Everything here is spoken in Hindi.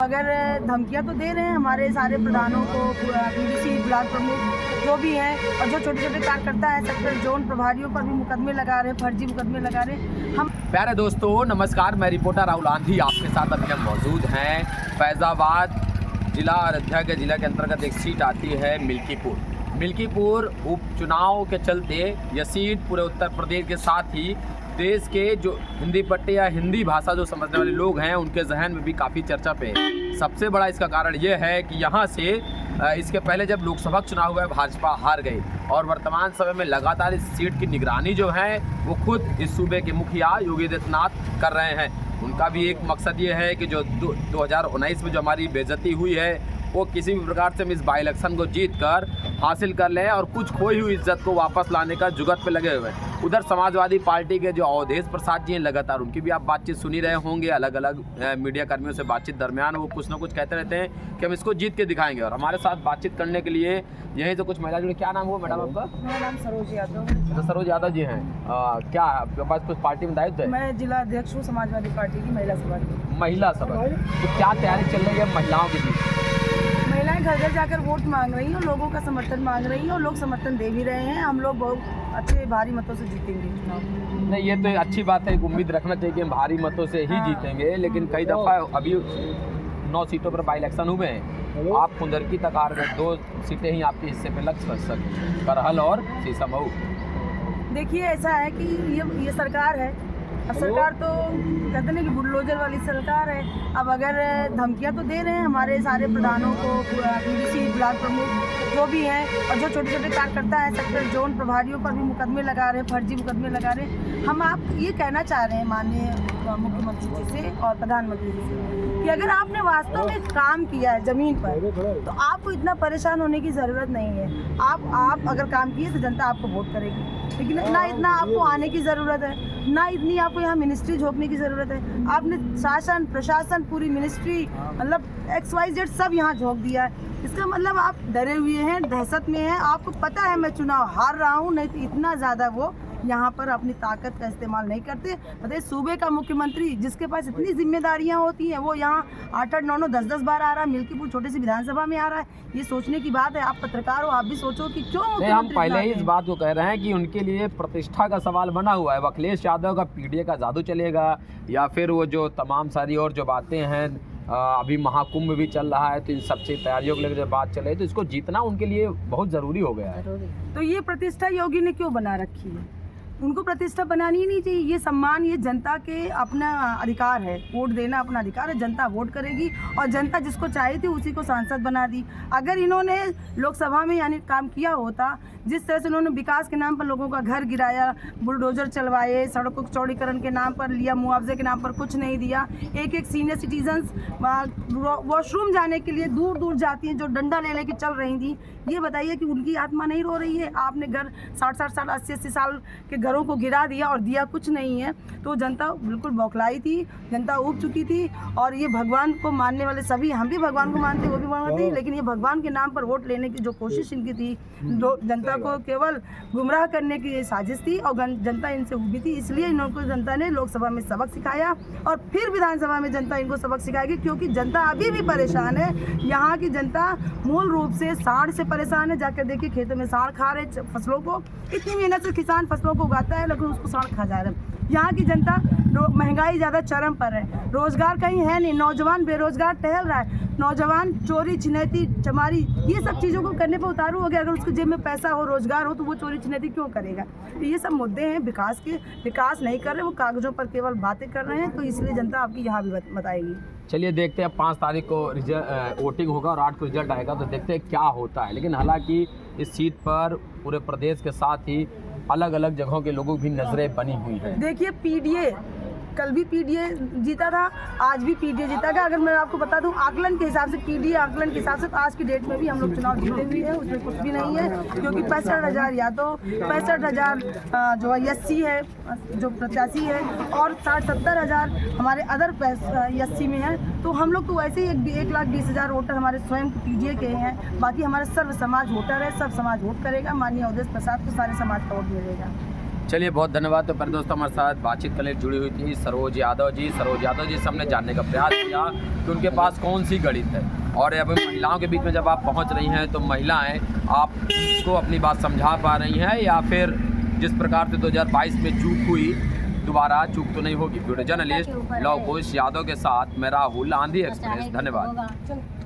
अगर धमकियां तो दे रहे हैं हमारे सारे प्रधानों को, बीडीसी ब्लॉक प्रमुख जो भी हैं, और जो छोटे छोटे कार्यकर्ता हैं सेक्टर जोन प्रभारियों पर भी मुकदमे लगा रहे हैं, फर्जी मुकदमे लगा रहे हैं। हम प्यारे दोस्तों नमस्कार, मैं रिपोर्टर राहुल आंधी आपके साथ अभी हम मौजूद हैं फैज़ाबाद जिला अयोध्या के जिला के अंतर्गत एक सीट आती है मिल्कीपुर उपचुनाव के चलते यह सीट पूरे उत्तर प्रदेश के साथ ही देश के जो हिंदी पट्टे या हिंदी भाषा जो समझने वाले लोग हैं उनके जहन में भी काफ़ी चर्चा पे है। सबसे बड़ा इसका कारण ये है कि यहाँ से इसके पहले जब लोकसभा चुनाव हुआ भाजपा हार गई और वर्तमान समय में लगातार इस सीट की निगरानी जो है वो खुद इस सूबे के मुखिया योगी आदित्यनाथ कर रहे हैं। उनका भी एक मकसद ये है कि जो 2019 में जो हमारी बेइज्जती हुई है वो किसी भी प्रकार से हम इस बाई इलेक्शन को जीत कर हासिल कर लें और कुछ खोई हुई इज्जत को वापस लाने का जुगत पे लगे हुए हैं। उधर समाजवादी पार्टी के जो अवधेश प्रसाद जी हैं लगातार उनकी भी आप बातचीत सुनी रहे होंगे। अलग अलग मीडिया कर्मियों से बातचीत दरमियान वो कुछ ना कुछ कहते रहते हैं कि हम इसको जीत के दिखाएंगे। और हमारे साथ बातचीत करने के लिए यहीं से कुछ महिला जुड़ी। क्या नाम हुआ मैडम आपका? मेरा नाम सरोज यादव। तो सरोज यादव जी हैं। क्या आपके पास कुछ पार्टी में दायित्व है? मैं जिला अध्यक्ष हूँ समाजवादी पार्टी की महिला सभा की। महिला सभा, तो क्या तैयारी चल रही है महिलाओं के बीच? महिलाएं घर घर जाकर वोट मांग रही हैं, लोगों का समर्थन मांग रही हैं और लोग समर्थन दे भी रहे हैं। हम लोग बहुत अच्छे भारी मतों से जीतेंगे। नहीं, ये तो अच्छी बात है, उम्मीद रखना चाहिए कि हम भारी मतों से ही जीतेंगे। लेकिन कई दफ़ा अभी 9 सीटों पर बाई इलेक्शन हुए हैं, आप कुंदरकी तक हार गए, 2 सीटें ही आपके हिस्से पे लग सकती, करहल और शीशमऊ। देखिए ऐसा है कि ये सरकार है। अब सरकार तो कहते हैं कि बुलडोजर वाली सरकार है। अब अगर धमकियां तो दे रहे हैं हमारे सारे प्रधानों को, बीडीसी ब्लॉक प्रमुख जो भी हैं, और जो छोटे छोटे कार्यकर्ता हैं सेक्टर जोन प्रभारियों पर भी मुकदमे लगा रहे हैं, फर्जी मुकदमे लगा रहे हैं। हम आप ये कहना चाह रहे हैं माननीय मुख्यमंत्री जी से और प्रधानमंत्री जी से कि अगर आपने वास्तव में काम किया है ज़मीन पर तो आपको इतना परेशान होने की ज़रूरत नहीं है। आप अगर काम किए तो जनता आपको वोट करेगी, लेकिन ना इतना आपको आने की ज़रूरत है, ना इतनी आपको यहाँ मिनिस्ट्री झोंकने की ज़रूरत है। आपने शासन प्रशासन पूरी मिनिस्ट्री मतलब XYZ सब यहाँ झोंक दिया है। इसका मतलब आप डरे हुए हैं, दहशत में हैं। आपको पता है मैं चुनाव हार रहा हूँ, नहीं तो इतना ज़्यादा वो यहाँ पर अपनी ताकत का इस्तेमाल नहीं करते। बताइए, सूबे का मुख्यमंत्री जिसके पास इतनी जिम्मेदारियाँ होती हैं वो यहाँ 8-8, 9-9, 10-10 बार आ रहा है, मिल्कीपुर छोटी सी विधानसभा में आ रहा है। ये सोचने की बात है। आप पत्रकार हो, आप भी सोचो कि क्यों हम पहले ही इस बात को कह रहे हैं कि उनके लिए प्रतिष्ठा का सवाल बना हुआ है। अखिलेश यादव का PDA का जादू चलेगा या फिर वो जो तमाम सारी और जो बातें हैं, अभी महाकुंभ भी चल रहा है, तो इन सबसे तैयारियों के लिए जब बात चले तो इसको जीतना उनके लिए बहुत ज़रूरी हो गया है। तो ये प्रतिष्ठा योगी ने क्यों बना रखी है? उनको प्रतिष्ठा बनानी ही नहीं चाहिए। ये सम्मान, ये जनता के अपना अधिकार है, वोट देना अपना अधिकार है। जनता वोट करेगी और जनता जिसको चाहिए थी उसी को सांसद बना दी। अगर इन्होंने लोकसभा में यानी काम किया होता, जिस तरह से उन्होंने विकास के नाम पर लोगों का घर गिराया, बुलडोजर चलवाए, सड़कों के चौड़ीकरण के नाम पर लिया, मुआवजे के नाम पर कुछ नहीं दिया। एक सीनियर सिटीजन्स वॉशरूम जाने के लिए दूर दूर जाती हैं जो डंडा ले लेके चल रही थी। ये बताइए कि उनकी आत्मा नहीं रो रही है? आपने घर 60-60 साल 80-80 साल के घरों को गिरा दिया और दिया कुछ नहीं है। तो जनता बिल्कुल बौखलाई थी, जनता ऊब चुकी थी। और ये भगवान को मानने वाले सभी, हम भी भगवान को मानते, वो भी मानते हैं, लेकिन ये भगवान के नाम पर वोट लेने की जो कोशिश इनकी थी, जनता को केवल गुमराह करने की ये साजिश थी और जनता इनसे उबी थी। इसलिए इनको जनता ने लोकसभा में सबक सिखाया और फिर विधानसभा में जनता इनको सबक सिखाएगी, क्योंकि जनता अभी भी परेशान है। यहाँ की जनता मूल रूप से साढ़ से परेशान है। जाकर देखिए, खेतों में साढ़ खा रहे फसलों को। इतनी मेहनत से किसान फसलों को उगाता है लेकिन उसको साढ़ खा जा रहा है। यहाँ की जनता, महंगाई ज़्यादा चरम पर है, रोजगार कहीं है नहीं, नौजवान बेरोजगार टहल रहा है, नौजवान चोरी छिनैती चमारी ये सब चीज़ों को करने पर उतारू हो गया। अगर उसके जेब में पैसा हो, रोजगार हो, तो वो चोरी छिनैती क्यों करेगा? तो ये सब मुद्दे हैं विकास के। विकास नहीं कर रहे, वो कागजों पर केवल बातें कर रहे हैं। तो इसलिए जनता आपकी यहाँ भी बताएगी। चलिए देखते हैं, 5 तारीख को वोटिंग होगा और 8 को रिजल्ट आएगा, तो देखते हैं क्या होता है। लेकिन हालांकि इस सीट पर पूरे प्रदेश के साथ ही अलग अलग जगहों के लोगों की नजरें बनी हुई है। देखिए, PDA कल भी PDA जीता था, आज भी PDA जीतागा। अगर मैं आपको बता दूं आकलन के हिसाब से, PDA आकलन के हिसाब से, तो आज की डेट में भी हम लोग चुनाव जीते हुए हैं, उसमें कुछ भी नहीं है। क्योंकि 65,000 या तो 65,000 जो SC है जो प्रत्याशी है और 60-70 हज़ार हमारे अदर SC में है। तो हम लोग तो वैसे ही 1,20,000 वोटर हमारे स्वयं PDA के हैं। बाकी हमारा सर्व समाज वोटर है, सब समाज वोट करेगा। माननीय अवधेश प्रसाद को सारे समाज का वोट मिलेगा। चलिए बहुत धन्यवाद। तो पर दोस्तों हमारे साथ बातचीत करने जुड़ी हुई थी सरोज यादव जी से हमने जानने का प्रयास किया कि उनके पास कौन सी गणित है। और अब महिलाओं के बीच में जब आप पहुंच रही हैं तो महिलाएं आपको अपनी बात समझा पा रही हैं या फिर जिस प्रकार से 2022 में चूक हुई दोबारा चूक तो नहीं होगी। वीडियो जर्नलिस्ट लव कुश यादव के साथ मैं राहुल, आंधी एक्सप्रेस। धन्यवाद।